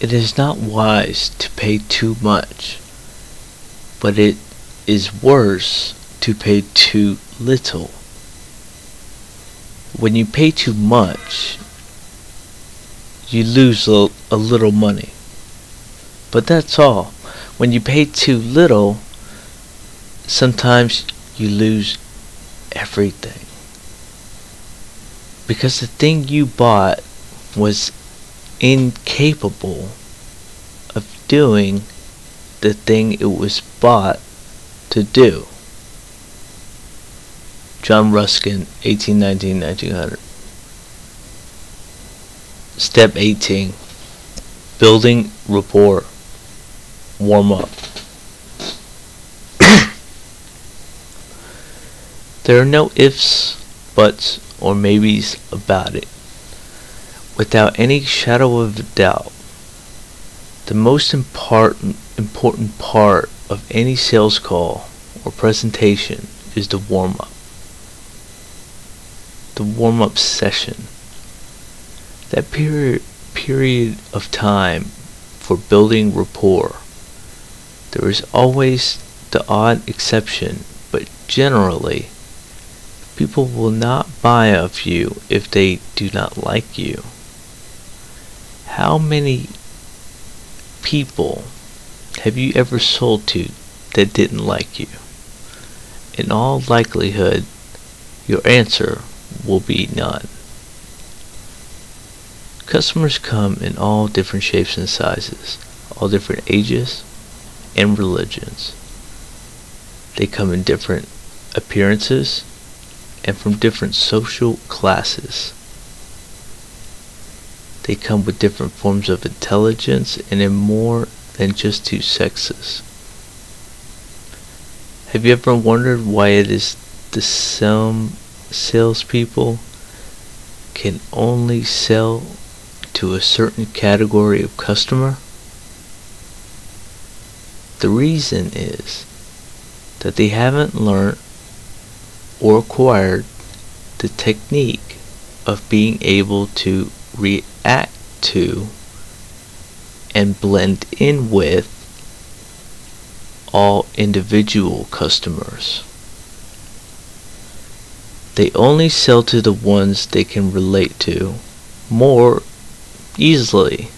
It is not wise to pay too much, but it is worse to pay too little. When you pay too much, you lose a little money. But that's all. When you pay too little, sometimes you lose everything. Because the thing you bought was incapable of doing the thing it was bought to do. John Ruskin, 1819-1900. Step 18. Building rapport. Warm up. There are no ifs, buts, or maybes about it. Without any shadow of a doubt, the most important part of any sales call or presentation is the warm-up. The warm-up session. That period of time for building rapport. There is always the odd exception, but generally, people will not buy of you if they do not like you. How many people have you ever sold to that didn't like you? In all likelihood, your answer will be none. Customers come in all different shapes and sizes, all different ages and religions. They come in different appearances and from different social classes. They come with different forms of intelligence and in more than just two sexes. Have you ever wondered why it is the some salespeople can only sell to a certain category of customer? The reason is that they haven't learned or acquired the technique of being able to react to and blend in with all individual customers. They only sell to the ones they can relate to more easily.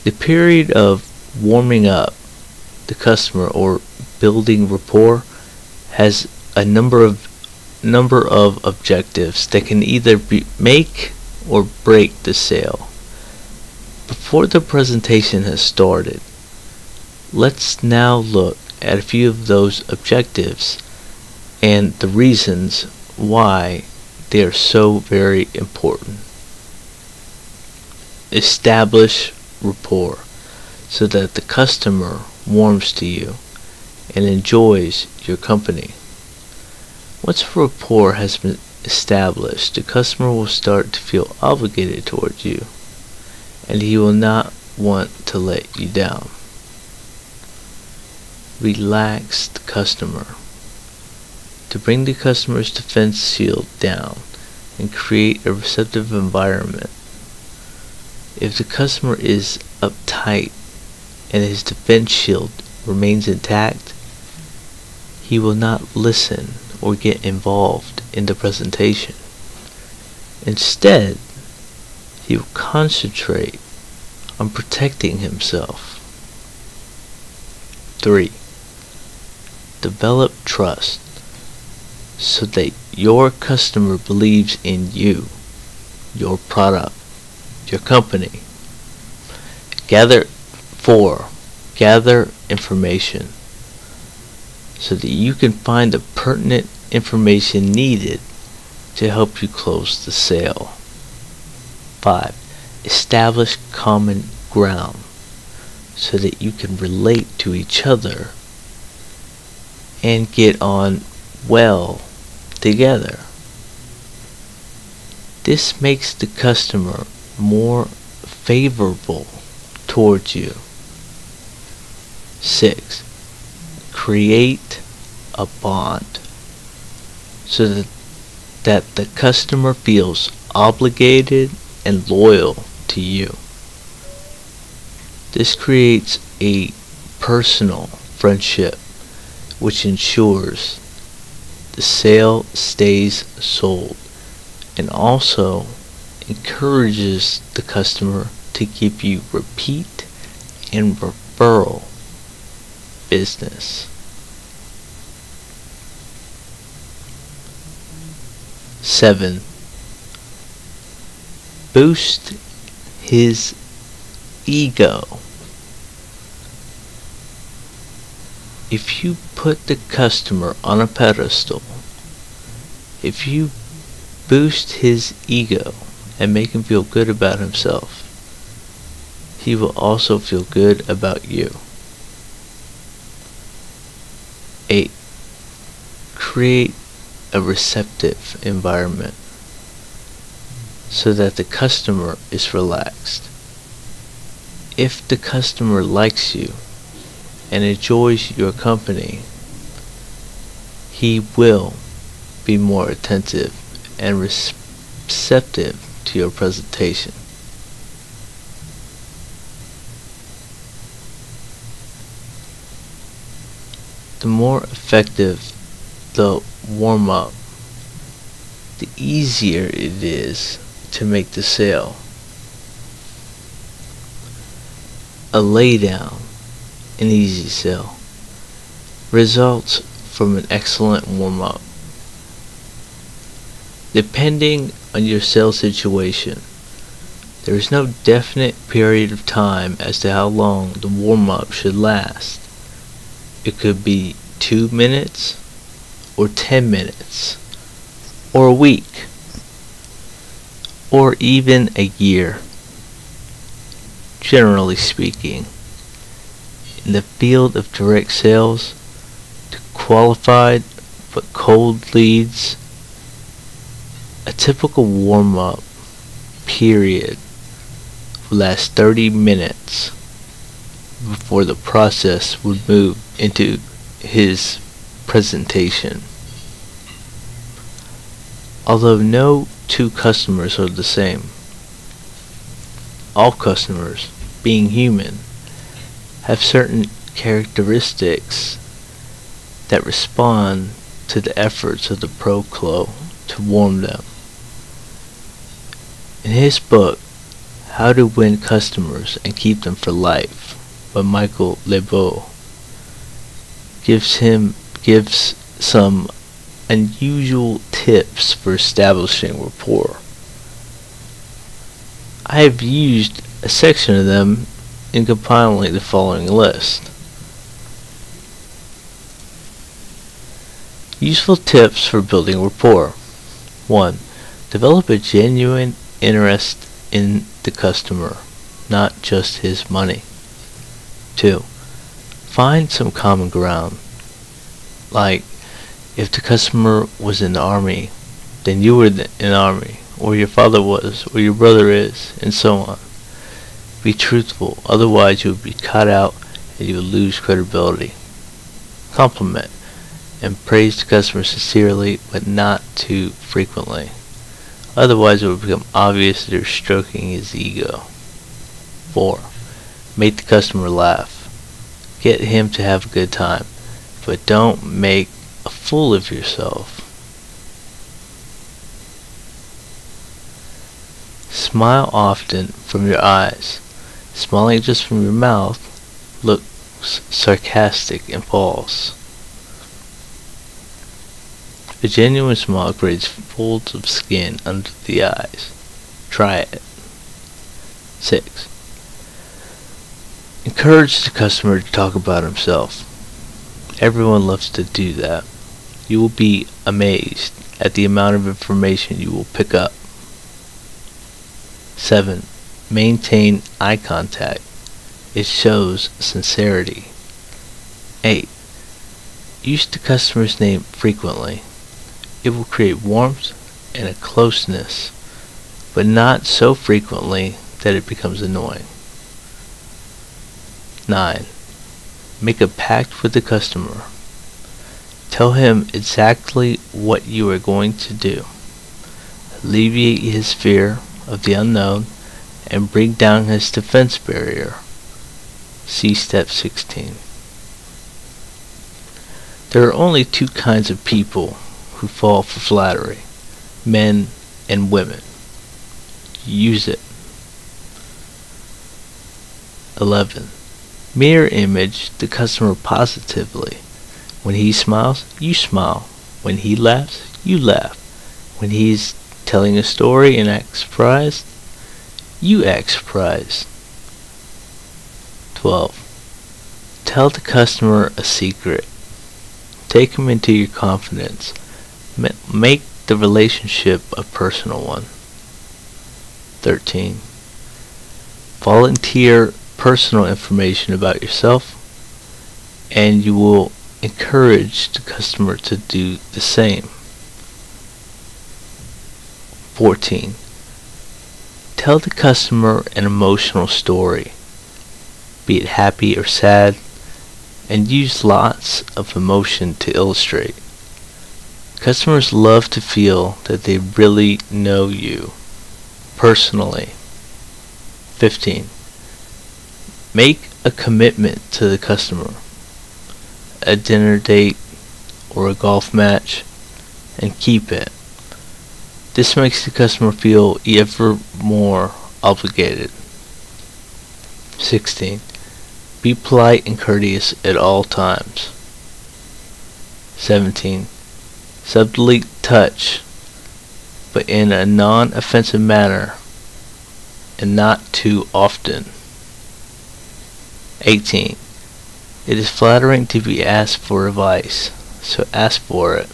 The period of warming up the customer or building rapport has a number of objectives that can either make or break the sale. Before the presentation has started, let's now look at a few of those objectives and the reasons why they are so very important. Establish rapport so that the customer warms to you and enjoys your company. Once rapport has been established, the customer will start to feel obligated towards you, and he will not want to let you down. Relax the customer. To bring the customer's defense shield down and create a receptive environment. If the customer is uptight and his defense shield remains intact, he will not listen or get involved in the presentation. Instead, he will concentrate on protecting himself. 3. Develop trust so that your customer believes in you, your product, your company. 4. Gather information so that you can find the pertinent information needed to help you close the sale. 5. Establish common ground so that you can relate to each other and get on well together. This makes the customer more favorable towards you. 6. Create a bond so that the customer feels obligated and loyal to you. This creates a personal friendship which ensures the sale stays sold and also encourages the customer to give you repeat and referral business. 7. Boost his ego. If you put the customer on a pedestal, if you boost his ego and make him feel good about himself, he will also feel good about you. 8. Create a receptive environment so that the customer is relaxed. If the customer likes you and enjoys your company, he will be more attentive and receptive to your presentation. The more effective the warm-up, the easier it is to make the sale. A laydown, an easy sale, results from an excellent warm-up. Depending on your sales situation, there is no definite period of time as to how long the warm-up should last. It could be 2 minutes, or 10 minutes, or a week, or even a year. Generally speaking, in the field of direct sales, to qualified but cold leads, a typical warm-up period will last 30 minutes before the process would move into his presentation. Although no two customers are the same, all customers, being human, have certain characteristics that respond to the efforts of the pro-clo to warm them. In his book, How to Win Customers and Keep Them for Life by Michael Lebeau, gives some unusual tips for establishing rapport. I have used a section of them in compiling the following list. Useful tips for building rapport. 1. Develop a genuine interest in the customer, not just his money. 2. Find some common ground. Like, if the customer was in the army, then you were in the army, or your father was, or your brother is, and so on. Be truthful, otherwise you will be caught out and you will lose credibility. Compliment and praise the customer sincerely, but not too frequently. Otherwise it will become obvious that you're stroking his ego. 4. Make the customer laugh. Get him to have a good time, but don't make a fool of yourself. Smile often from your eyes. Smiling just from your mouth looks sarcastic and false. A genuine smile creates folds of skin under the eyes. Try it. 6. Encourage the customer to talk about himself. Everyone loves to do that. You will be amazed at the amount of information you will pick up. 7. Maintain eye contact. It shows sincerity. 8. Use the customer's name frequently. It will create warmth and a closeness, but not so frequently that it becomes annoying. 9. Make a pact with the customer. Tell him exactly what you are going to do. Alleviate his fear of the unknown and bring down his defense barrier. See step 16. There are only two kinds of people who fall for flattery, men and women. Use it. 11. Mirror image the customer positively. When he smiles, you smile. When he laughs, you laugh. When he's telling a story and acts surprised, you act surprised. 12. Tell the customer a secret. Take him into your confidence. Make the relationship a personal one. 13. Volunteer personal information about yourself, and you will encourage the customer to do the same. 14. Tell the customer an emotional story, be it happy or sad, and use lots of emotion to illustrate. Customers love to feel that they really know you personally. 15. Make a commitment to the customer, a dinner date or a golf match, and keep it. This makes the customer feel ever more obligated. 16. Be polite and courteous at all times. 17. Subtly touch, but in a non-offensive manner, and not too often. 18. It is flattering to be asked for advice, so ask for it.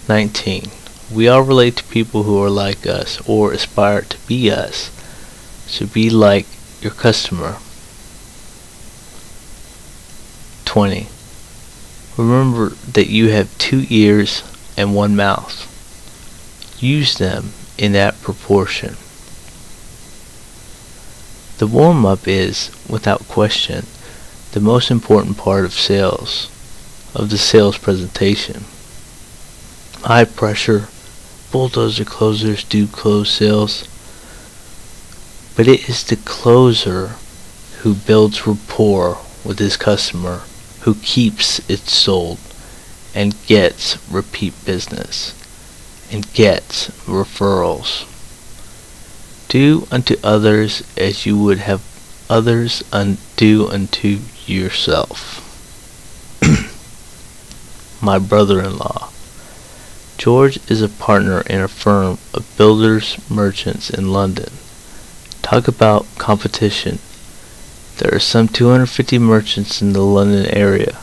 19. We all relate to people who are like us or aspire to be us, so be like your customer. 20. Remember that you have 2 ears and 1 mouth. Use them in that proportion. The warm-up is, without question, the most important part of the sales presentation. High pressure, bulldozer closers do close sales, but it is the closer who builds rapport with his customer, who keeps it sold, and gets repeat business, and gets referrals. Do unto others as you would have others do unto yourself. My brother-in-law. George is a partner in a firm of builders merchants in London. Talk about competition. There are some 250 merchants in the London area,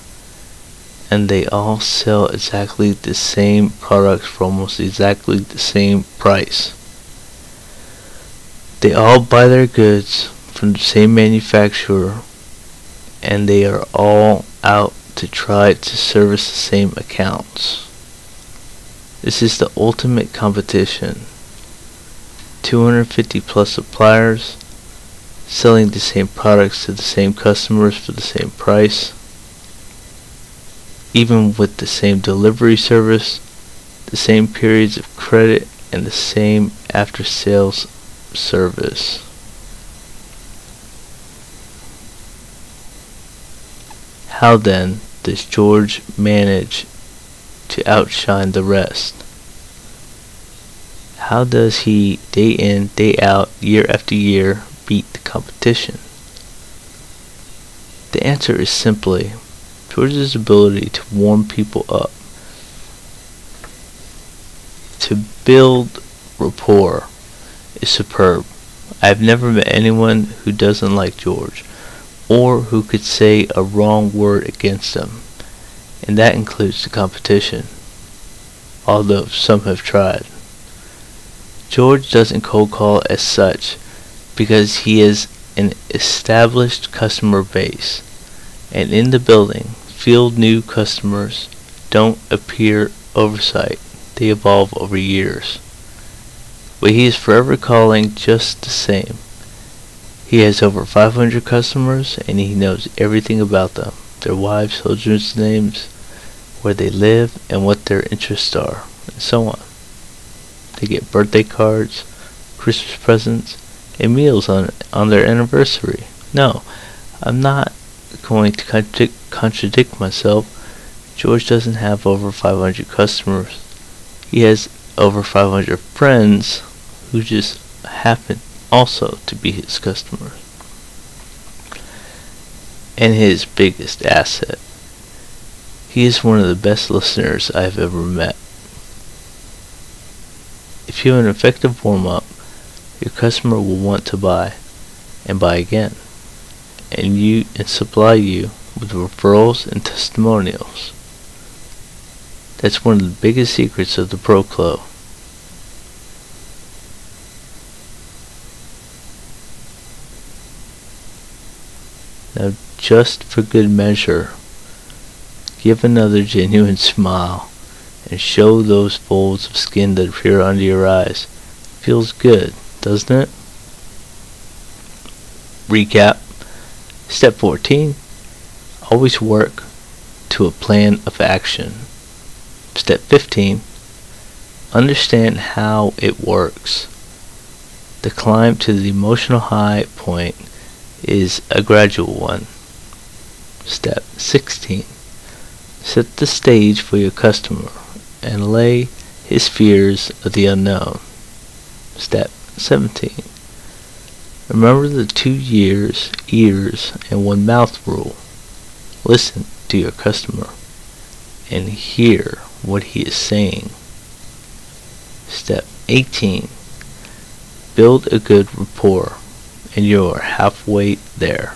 and they all sell exactly the same products for almost exactly the same price. They all buy their goods from the same manufacturer, and they are all out to try to service the same accounts. This is the ultimate competition. 250 plus suppliers selling the same products to the same customers for the same price, even with the same delivery service, the same periods of credit, and the same after-sales service. How then does George manage to outshine the rest? How does he, day in, day out, year after year, beat the competition? The answer is simply George's ability to warm people up, to build rapport, is superb. I have never met anyone who doesn't like George, or who could say a wrong word against him, and that includes the competition, although some have tried. George doesn't cold call as such because he is an established customer base, and in the building, field new customers don't appear oversight, they evolve over years. But he is forever calling just the same. He has over 500 customers, and he knows everything about them, their wives, children's names, where they live, and what their interests are, and so on. They get birthday cards, Christmas presents, and meals on on their anniversary. No, I'm not going to contradict myself. George doesn't have over 500 customers. He has over 500 friends who just happen also to be his customers. And his biggest asset, he is one of the best listeners I have ever met. If you have an effective warm-up, your customer will want to buy and buy again, and supply you with referrals and testimonials. That's one of the biggest secrets of the pro-clo. Now, just for good measure, give another genuine smile and show those folds of skin that appear under your eyes. Feels good, doesn't it? Recap. Step 14. Always work to a plan of action. Step 15. Understand how it works. The climb to the emotional high point is a gradual one. Step 16. Set the stage for your customer and lay his fears of the unknown. Step 17. Remember the 2 ears, and 1 mouth rule. Listen to your customer and hear what he is saying. Step 18. Build a good rapport, and you're halfway there.